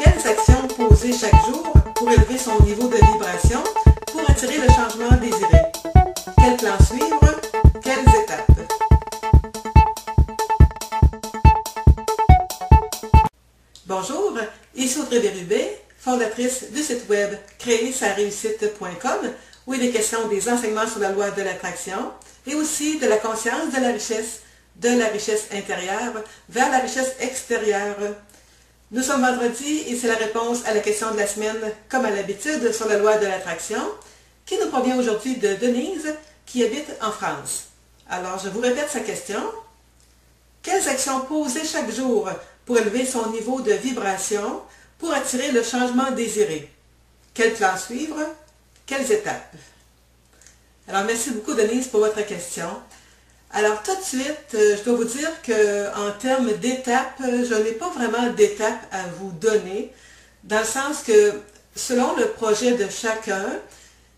Quelles actions poser chaque jour pour élever son niveau de vibration pour attirer le changement désiré? Quel plan suivre? Quelles étapes? Bonjour, ici Audrey Bérubé, fondatrice du site web créersareussite.com où il est question des enseignements sur la loi de l'attraction et aussi de la conscience de la richesse intérieure vers la richesse extérieure. Nous sommes vendredi et c'est la réponse à la question de la semaine, comme à l'habitude, sur la loi de l'attraction, qui nous provient aujourd'hui de Denise, qui habite en France. Alors, je vous répète sa question. Quelles actions poser chaque jour pour élever son niveau de vibration, pour attirer le changement désiré? Quel plan suivre? Quelles étapes? Alors, merci beaucoup, Denise, pour votre question. Alors, tout de suite, je dois vous dire qu'en termes d'étapes, je n'ai pas vraiment d'étapes à vous donner, dans le sens que, selon le projet de chacun,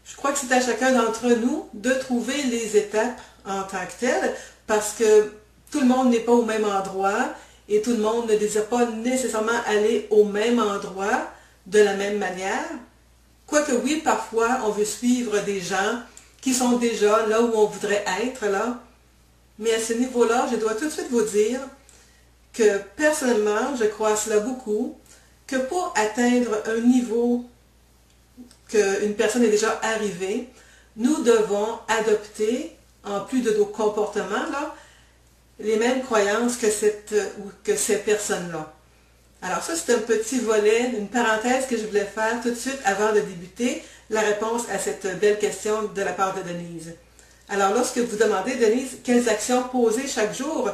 je crois que c'est à chacun d'entre nous de trouver les étapes en tant que telles, parce que tout le monde n'est pas au même endroit et tout le monde ne désire pas nécessairement aller au même endroit de la même manière. Quoique oui, parfois, on veut suivre des gens qui sont déjà là où on voudrait être, là. Mais à ce niveau-là, je dois tout de suite vous dire que personnellement, je crois à cela beaucoup, que pour atteindre un niveau qu'une personne est déjà arrivée, nous devons adopter, en plus de nos comportements, là, les mêmes croyances que ces personnes-là. Alors ça, c'est un petit volet, une parenthèse que je voulais faire tout de suite avant de débuter la réponse à cette belle question de la part de Denise. Alors, lorsque vous demandez, Denise, quelles actions poser chaque jour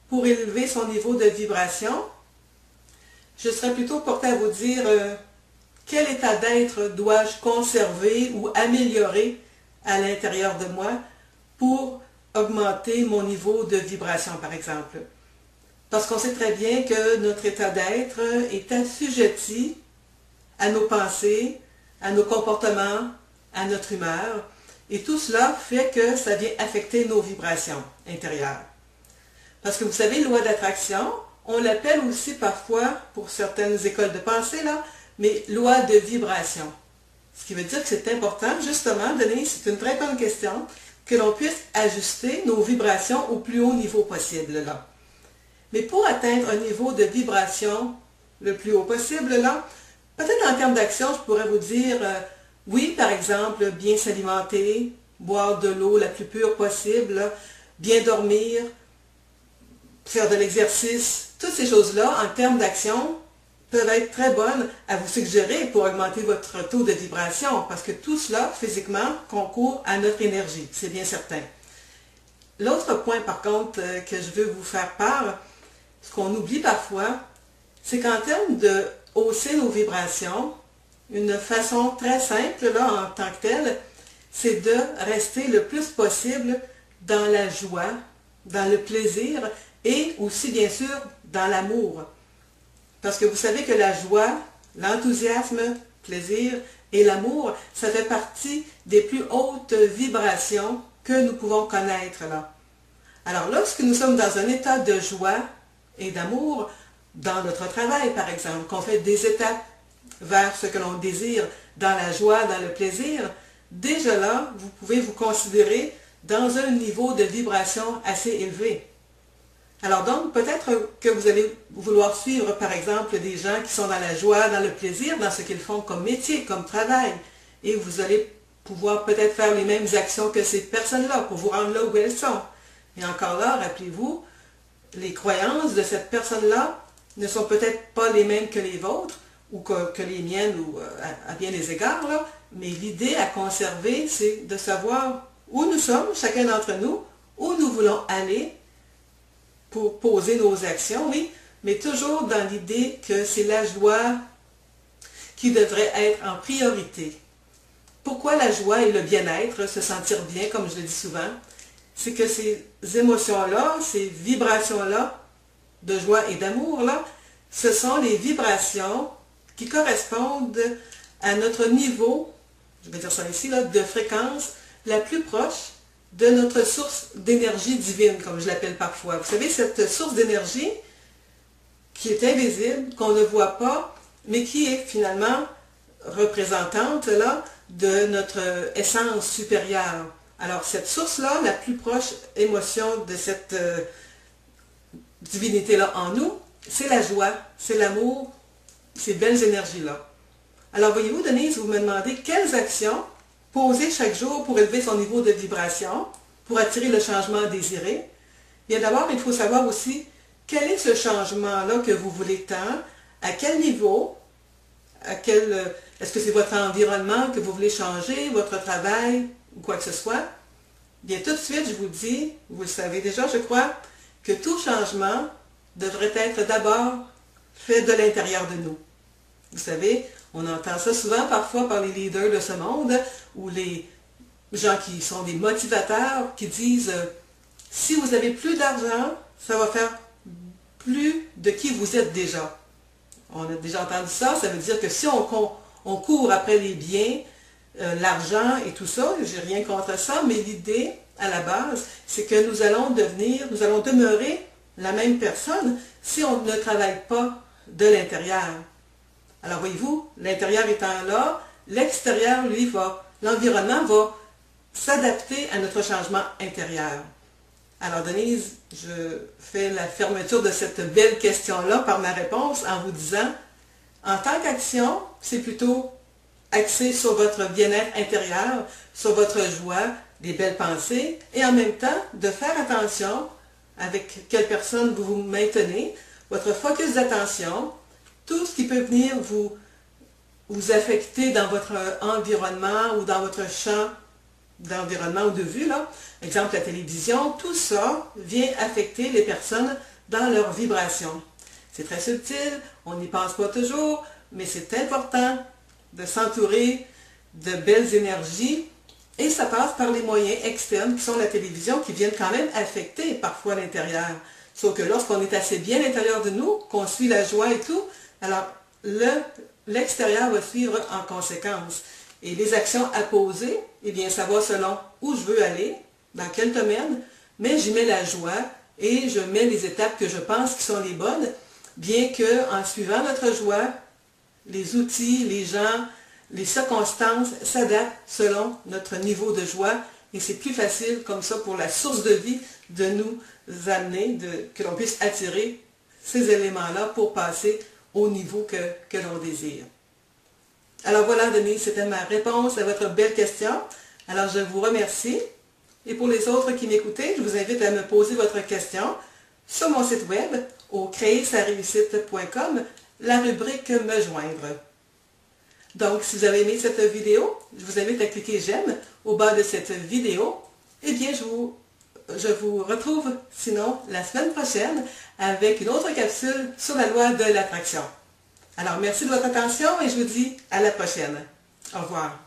pour élever son niveau de vibration, je serais plutôt portée à vous dire quel état d'être dois-je conserver ou améliorer à l'intérieur de moi pour augmenter mon niveau de vibration, par exemple. Parce qu'on sait très bien que notre état d'être est assujetti à nos pensées, à nos comportements, à notre humeur. Et tout cela fait que ça vient affecter nos vibrations intérieures. Parce que vous savez, loi d'attraction, on l'appelle aussi parfois, pour certaines écoles de pensée, là, mais loi de vibration. Ce qui veut dire que c'est important, justement, Denise, c'est une très bonne question, que l'on puisse ajuster nos vibrations au plus haut niveau possible, là. Mais pour atteindre un niveau de vibration le plus haut possible, là, peut-être en termes d'action, je pourrais vous dire... oui, par exemple, bien s'alimenter, boire de l'eau la plus pure possible, bien dormir, faire de l'exercice, toutes ces choses-là, en termes d'action, peuvent être très bonnes à vous suggérer pour augmenter votre taux de vibration, parce que tout cela, physiquement, concourt à notre énergie, c'est bien certain. L'autre point, par contre, que je veux vous faire part, ce qu'on oublie parfois, c'est qu'en termes de hausser nos vibrations, une façon très simple, là, en tant que telle, c'est de rester le plus possible dans la joie, dans le plaisir et aussi, bien sûr, dans l'amour. Parce que vous savez que la joie, l'enthousiasme, le plaisir et l'amour, ça fait partie des plus hautes vibrations que nous pouvons connaître, là. Alors, lorsque nous sommes dans un état de joie et d'amour, dans notre travail, par exemple, qu'on fait des étapes vers ce que l'on désire, dans la joie, dans le plaisir, déjà là, vous pouvez vous considérer dans un niveau de vibration assez élevé. Alors donc, peut-être que vous allez vouloir suivre, par exemple, des gens qui sont dans la joie, dans le plaisir, dans ce qu'ils font comme métier, comme travail, et vous allez pouvoir peut-être faire les mêmes actions que ces personnes-là pour vous rendre là où elles sont. Mais encore là, rappelez-vous, les croyances de cette personne-là ne sont peut-être pas les mêmes que les vôtres, ou que les miennes, ou à bien des égards, là. Mais l'idée à conserver, c'est de savoir où nous sommes, chacun d'entre nous, où nous voulons aller pour poser nos actions, oui, mais toujours dans l'idée que c'est la joie qui devrait être en priorité. Pourquoi la joie et le bien-être, se sentir bien, comme je le dis souvent? C'est que ces émotions-là, ces vibrations-là, de joie et d'amour-là, ce sont les vibrations qui correspondent à notre niveau, je vais dire ça ici, là, de fréquence la plus proche de notre source d'énergie divine, comme je l'appelle parfois. Vous savez, cette source d'énergie qui est invisible, qu'on ne voit pas, mais qui est finalement représentante là, de notre essence supérieure. Alors cette source-là, la plus proche émotion de cette divinité-là en nous, c'est la joie, c'est l'amour, ces belles énergies-là. Alors voyez-vous, Denise, vous me demandez quelles actions poser chaque jour pour élever son niveau de vibration, pour attirer le changement désiré. Bien d'abord, il faut savoir aussi quel est ce changement-là que vous voulez tant, à quel niveau, est-ce que c'est votre environnement que vous voulez changer, votre travail ou quoi que ce soit. Bien tout de suite, je vous dis, vous le savez déjà, je crois, que tout changement devrait être d'abord fait de l'intérieur de nous. Vous savez, on entend ça souvent parfois par les leaders de ce monde ou les gens qui sont des motivateurs qui disent si vous avez plus d'argent, ça va faire plus de qui vous êtes déjà. On a déjà entendu ça, ça veut dire que si on court après les biens, l'argent et tout ça, j'ai rien contre ça, mais l'idée à la base, c'est que nous allons demeurer la même personne si on ne travaille pas de l'intérieur. Alors voyez-vous, l'intérieur étant là, l'extérieur, lui, l'environnement va s'adapter à notre changement intérieur. Alors Denise, je fais la fermeture de cette belle question-là par ma réponse en vous disant, en tant qu'action, c'est plutôt axé sur votre bien-être intérieur, sur votre joie, des belles pensées, et en même temps, de faire attention avec quelle personne vous vous maintenez, votre focus d'attention, tout ce qui peut venir vous affecter dans votre environnement ou dans votre champ d'environnement ou de vue, là. Exemple, la télévision, tout ça vient affecter les personnes dans leur vibration. C'est très subtil, on n'y pense pas toujours, mais c'est important de s'entourer de belles énergies et ça passe par les moyens externes qui sont la télévision qui viennent quand même affecter parfois l'intérieur. Sauf que lorsqu'on est assez bien à l'intérieur de nous, qu'on suit la joie et tout, alors l'extérieur va suivre en conséquence. Et les actions à poser, eh bien, ça va selon où je veux aller, dans quel domaine, mais j'y mets la joie et je mets les étapes que je pense qui sont les bonnes, bien qu'en suivant notre joie, les outils, les gens, les circonstances s'adaptent selon notre niveau de joie et c'est plus facile comme ça pour la source de vie de nous amener, que l'on puisse attirer ces éléments-là pour passer au niveau que l'on désire. Alors voilà, Denise, c'était ma réponse à votre belle question. Alors je vous remercie. Et pour les autres qui m'écoutaient, je vous invite à me poser votre question sur mon site web au créersareussite.com, la rubrique Me joindre. Donc, si vous avez aimé cette vidéo, je vous invite à cliquer j'aime au bas de cette vidéo. Eh bien, je vous retrouve sinon la semaine prochaine avec une autre capsule sur la loi de l'attraction. Alors, merci de votre attention et je vous dis à la prochaine. Au revoir.